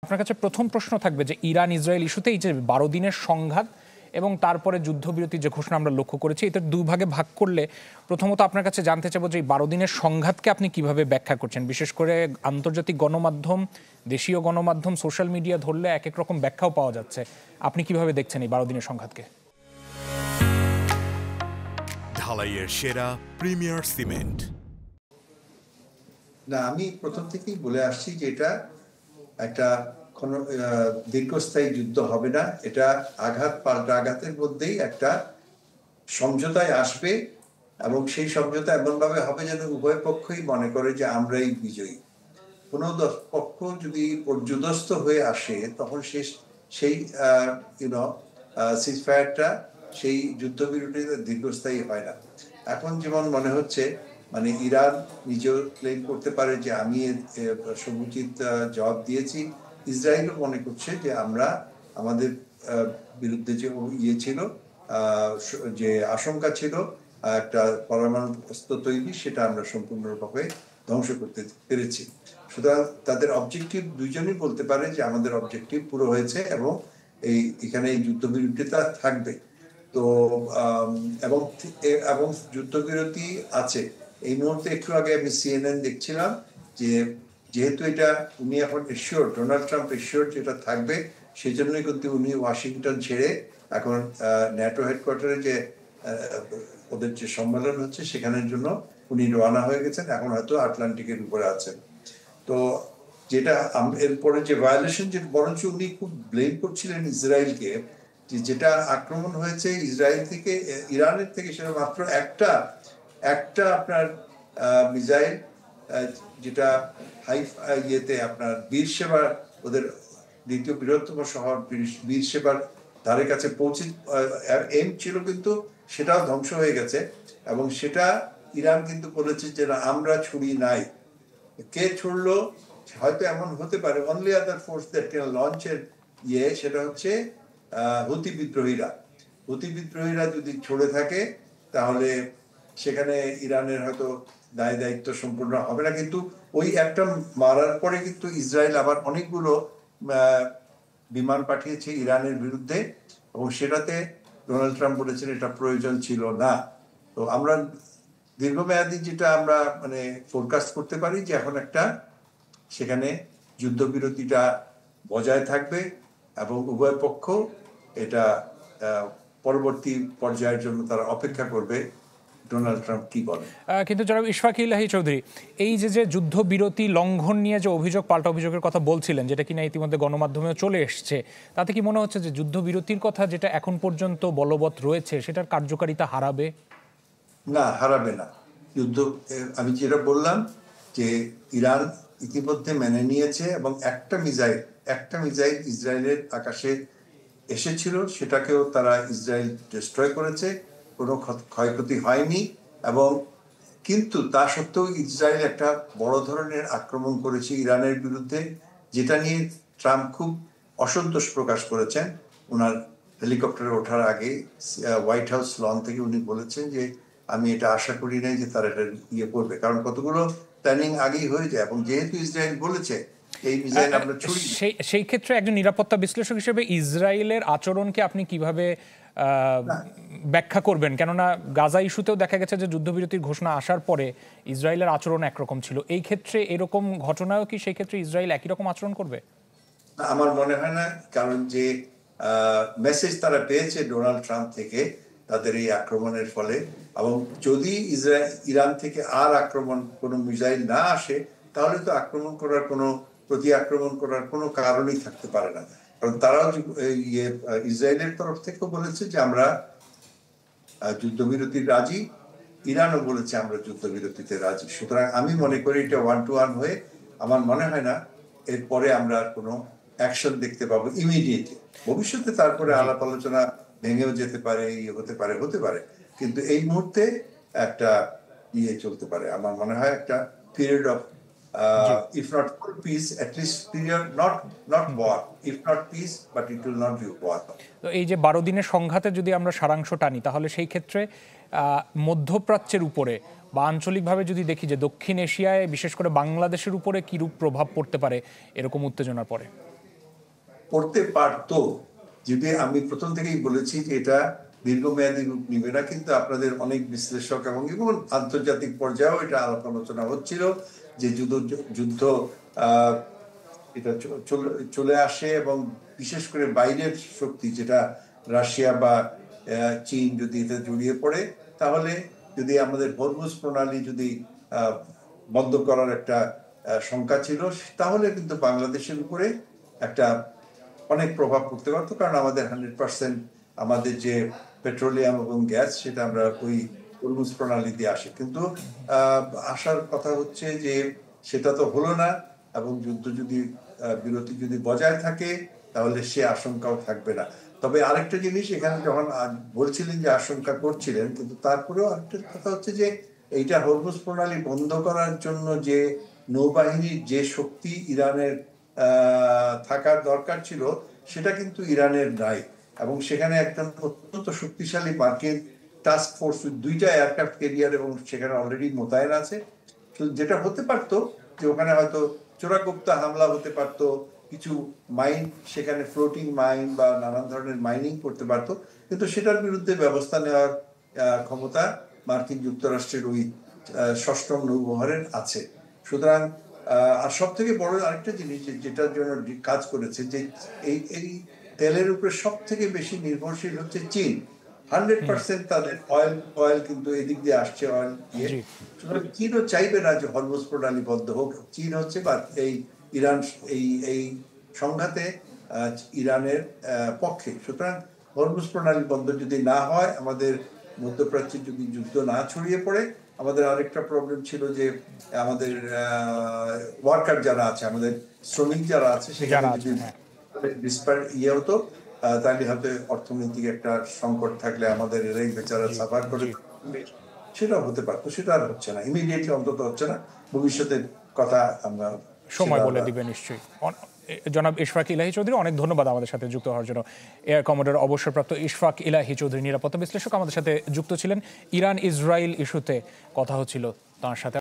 আপনার কাছে প্রথম প্রশ্ন থাকবে যে ইরান ইসরায়েল ইস্যুতে এই যে 12 দিনের সংঘাত এবং তারপরে যুদ্ধবিরতির যে ঘোষণা আমরা লক্ষ্য করেছি, এটা দুই ভাগে ভাগ করলে প্রথমত আপনার কাছে জানতে চাইবো যে এই 12 দিনের সংঘাতকে আপনি কিভাবে ব্যাখ্যা করছেন? বিশেষ করে আন্তর্জাতিক গণমাধ্যম, দেশীয় গণমাধ্যম, সোশ্যাল মিডিয়া ধরলে এক এক রকম ব্যাখ্যাও পাওয়া যাচ্ছে। আপনি কিভাবে দেখছেন এই 12 দিনের সংঘাতকে? ঢালাইয়ের সেরা প্রিমিয়ার সিমেন্ট। না, আমি প্রথম থেকেই বলে আসছি যে এটা একটা কোনো দীর্ঘস্থায়ী যুদ্ধ হবে না। এটা আঘাত পাল্টা আঘাতের মধ্যেই একটা সমঝোতায় আসবে এবং সেই সমঝোতা এমনভাবে হবে যেন উভয় পক্ষই মনে করে যে আমরাই বিজয়ী। কোনো পক্ষ যদি পর্যুদস্ত হয়ে আসে তখন সেই সিজফায়ারটা, সেই যুদ্ধবিরতিতে দীর্ঘস্থায়ী হয় না। এখন যেমন মনে হচ্ছে, মানে ইরান নিজেও ক্লেম করতে পারে যে আমি সমুচিত জবাব দিয়েছি। ইসরায়েলও মনে করছে যে আমরা আমাদের বিরুদ্ধে যে ছিল, যে আশঙ্কা ছিল একটা পরমাণু অস্ত্র তৈরি, সেটা আমরা সম্পূর্ণভাবে ধ্বংস করতে পেরেছি। সুতরাং তাদের অবজেক্টিভ, দুইজনই বলতে পারে যে আমাদের অবজেক্টিভ পুরো হয়েছে এবং এখানে এই যুদ্ধবিরতিটা থাকবে। তো এবং যুদ্ধবিরতি আছে এই মুহূর্তে। একটু আগে আমি CNN দেখছিলাম যে যেহেতু এটা উনি এখন এশিওর, ডোনাল্ড ট্রাম্প এশিওর যেটা থাকবে, সেই জন্যই কিন্তু উনি ওয়াশিংটন ছেড়ে এখন ন্যাটো হেডকোয়ার্টারে যে ওদের যে সম্মেলন হচ্ছে সেখানের জন্য উনি রওনা হয়ে গেছেন। এখন হয়তো আটলান্টিকের উপরে আছেন। তো যেটা এরপরে যে ভায়োলেশন, যে বরঞ্চ উনি খুব ব্লেম করছিলেন ইসরায়েলকে, যেটা আক্রমণ হয়েছে ইসরায়েল থেকে, ইরানের থেকে, সেটা মাত্র একটা আপনার মিসাইল, যেটা ইয়েতে আপনার বীরশেবা, ওদের দ্বিতীয় বৃহত্তম শহর বীরশেবার ধারে কাছে পৌঁছে এম ছিল, কিন্তু সেটাও ধ্বংস হয়ে গেছে। এবং সেটা ইরান কিন্তু বলেছে যে না, আমরা ছুড়ি নাই। কে ছুড়লো? হয়তো এমন হতে পারে only other force that can launch এর সেটা হচ্ছে হুতি বিদ্রোহীরা যদি ছড়ে থাকে তাহলে সেখানে ইরানের হয়তো দায়িত্ব সম্পূর্ণ হবে না। কিন্তু ওই একটা মারার পরে কিন্তু ইসরায়েল আবার অনেকগুলো বিমান পাঠিয়েছে ইরানের বিরুদ্ধে, এবং সেটাতে ডোনাল্ড ট্রাম্প বলেছেন এটা প্রয়োজন ছিল না। তো আমরা দীর্ঘমেয়াদী যেটা আমরা মানে ফোরকাস্ট করতে পারি যে এখন একটা সেখানে যুদ্ধবিরতিটা বজায় থাকবে এবং উভয় পক্ষ এটা পরবর্তী পর্যায়ের জন্য তারা অপেক্ষা করবে ডোনাল্ড ট্রাম্প কি বলে। কিন্তু জনাব ইশফাক ইলাহি চৌধুরী, এই যে যুদ্ধবিরতি লঙ্ঘন নিয়ে যে অভিযোগ, পাল্টা অভিযোগের কথা বলছিলেন, যেটা কিনা ইতিমধ্যে গণমাধ্যমেও চলে এসছে, তাতে কি মনে হচ্ছে যে যুদ্ধবিরতির কথা যেটা এখন পর্যন্ত বলবৎ রয়েছে সেটার কার্যকারিতা হারাবে? না, হারাবে না। আমি যেটা বললাম যে ইরান ইতিমধ্যে মেনে নিয়েছে এবং একটা মিসাইল ইসরায়েলের আকাশে এসেছিল, সেটাকেও তারা ইসরায়েল ডিস্ট্রয় করেছে, কোনো ক্ষয়ক্ষতি হয়নি। এবং কিন্তু তা সত্ত্বেও ইসরায়েল একটা বড় ধরনের আক্রমণ করেছে ইরানের বিরুদ্ধে, যেটা নিয়ে ট্রাম্প খুব অসন্তোষ প্রকাশ করেছেন। ওনার হেলিকপ্টারে ওঠার আগে হোয়াইট হাউস লন থেকে উনি বলেছেন যে আমি এটা আশা করি নাই যে তারা এটা করবে, কারণ কতগুলো প্ল্যানিং আগেই হয়ে যায়। এবং যেহেতু ইসরায়েল বলেছে এই মিসাইল আমরা ছুড়ি, সেই ক্ষেত্রে একজন নিরাপত্তা বিশ্লেষক হিসেবে ইসরায়েলের আচরণকে আপনি কিভাবে ব্যাখ্যা করবেন? কেননা গাজা ইস্যুতেও দেখা গেছে যে যুদ্ধবিরতির ঘোষণা আসার পরে ইসরায়েলের আচরণ একরকম ছিল। এই ক্ষেত্রে এরকম ঘটনাও কি সেই ক্ষেত্রে ইসরায়েল একই রকম আচরণ করবে? আমার মনে হয় না, কারণ যে মেসেজ তারা পেয়েছে ডোনাল্ড ট্রাম্প থেকে তাদের এই আক্রমণের ফলে, এবং যদি ইরান থেকে আর কোনো মিসাইল না আসে, তাহলে তো প্রতি আক্রমণ করার কোনো কারণই থাকতে পারে না। কারণ তারাও ইসরায়েলের তরফ থেকেও বলেছে যে আমরা যুদ্ধবিরতির রাজি, ইরানও বলেছে আমরা যুদ্ধবিরতিতে রাজি। সুতরাং আমি মনে করি এটা 1-to-1 হয়ে, আমার মনে হয় না এরপরে আমরা কোনো অ্যাকশন দেখতে পাবো ইমিডিয়েটলি। ভবিষ্যতে তারপরে আলাপ আলোচনা ভেঙেও যেতে পারে, হতে পারে, কিন্তু এই মুহূর্তে একটা চলতে পারে। আমার মনে হয় একটা period of if not peace, at least period, not war. If not peace, but it will not be war. তো এই যে 12 দিনের সংঘাতে যদি আমরা সারাংশ টানি, তাহলে সেই ক্ষেত্রে মধ্যপ্রাচ্যের উপরে বা আঞ্চলিকভাবে যদি দেখি যে দক্ষিণ এশিয়ায় বিশেষ করে বাংলাদেশের উপরে কিরূপ প্রভাব পড়তে পারে এরকম উত্তেজনার পরে? করতে পারতো যদি, আমি প্রথম থেকেই বলেছি যে এটা দীর্ঘমেয়াদী রূপ নিবে না, কিন্তু আপনাদের অনেক বিশ্লেষক এবং আন্তর্জাতিক পর্যায়েও এটা আলাপ আলোচনা হচ্ছিল যে যুদ্ধ এটা চলে আসে এবং বিশেষ করে বাইরের শক্তি যেটা রাশিয়া বা চীন যদি এটা জড়িয়ে পড়ে, তাহলে যদি আমাদের হরমুজ প্রণালী যদি বন্ধ করার একটা শঙ্কা ছিল, তাহলে কিন্তু বাংলাদেশের উপরে একটা অনেক প্রভাব পড়তে পারতো, কারণ আমাদের 100% আমাদের যে পেট্রোলিয়াম এবং গ্যাস সেটা আমরা ওই হরমুজ প্রণালী দিয়ে আসে। কিন্তু আসার কথা হচ্ছে যে সেটা তো হলো না, এবং যুদ্ধ যদি বিরতি যদি বজায় থাকে তাহলে সে আশঙ্কাও থাকবে না। তবে আরেকটা জিনিস এখানে যখন বলছিলেন যে আশঙ্কা করছিলেন, কিন্তু তারপরেও আরেকটা কথা হচ্ছে যে এইটা হরমুজ প্রণালী বন্ধ করার জন্য যে নৌবাহিনীর যে শক্তি ইরানের থাকার দরকার ছিল সেটা কিন্তু ইরানের নাই, এবং সেখানে একটা অত্যন্ত শক্তিশালী মার্কিন টাস্ক ফোর্স 2টা এয়ারক্রাফট ক্যারিয়ার এবং সেখানে অলরেডি মোতায়েন আছে। যেটা হতে পারতো যে ওখানে হয়তো চোরাগোপ্তা হামলা হতে পারতো, কিছু মাইন সেখানে ফ্লোটিং মাইন বা নানান ধরনের মাইনিং করতে পারতো, কিন্তু সেটার বিরুদ্ধে ব্যবস্থা নেওয়ার ক্ষমতা মার্কিন যুক্তরাষ্ট্রের ওই 6ম নৌবহরের আছে। সুতরাং আর সব থেকে বড় আরেকটা জিনিস যেটার জন্য কাজ করেছে যে এই তেলের উপরে সব থেকে বেশি নির্ভরশীল হচ্ছে চীন। 100% তাদের অয়েল কিন্তু এদিক দিয়ে আসছে, অয়েল দিয়ে। সুতরাং চীনও চাইবে না যে হরমুজ প্রণালী বন্ধ হোক। চীন হচ্ছে বা এই ইরান এই সংঘাতে ইরানের পক্ষে। সুতরাং হরমুজ প্রণালী বন্ধ যদি না হয়, আমাদের মধ্যপ্রাচ্যে যদি যুদ্ধ না ছড়িয়ে পড়ে, আমাদের আরেকটা প্রবলেম ছিল যে আমাদের ওয়ার্কার যারা আছে, আমাদের শ্রমিক যারা আছে, সেখানে যদি ইয়ে হতো তাহলে হয়তো অর্থনৈতিক একটা সংকট থাকলে আমাদের এরাই বেচারা সাফার করে, সেটা হতে পারতো। সেটা আর হচ্ছে না, ইমিডিয়েটলি অন্তত হচ্ছে না। ভবিষ্যতের কথা আমরা সময় বলে দিবে নিশ্চয়ই। জনাব ইশফাক ইলাহি চৌধুরী, অনেক ধন্যবাদ আমাদের সাথে যুক্ত হওয়ার জন্য। এয়ার কমোডর অবসরপ্রাপ্ত ইশফাক ইলাহি চৌধুরী, নিরাপত্তা বিশ্লেষক, আমাদের সাথে যুক্ত ছিলেন। ইরান ইসরায়েল ইস্যুতে কথা হচ্ছিল তার সাথে।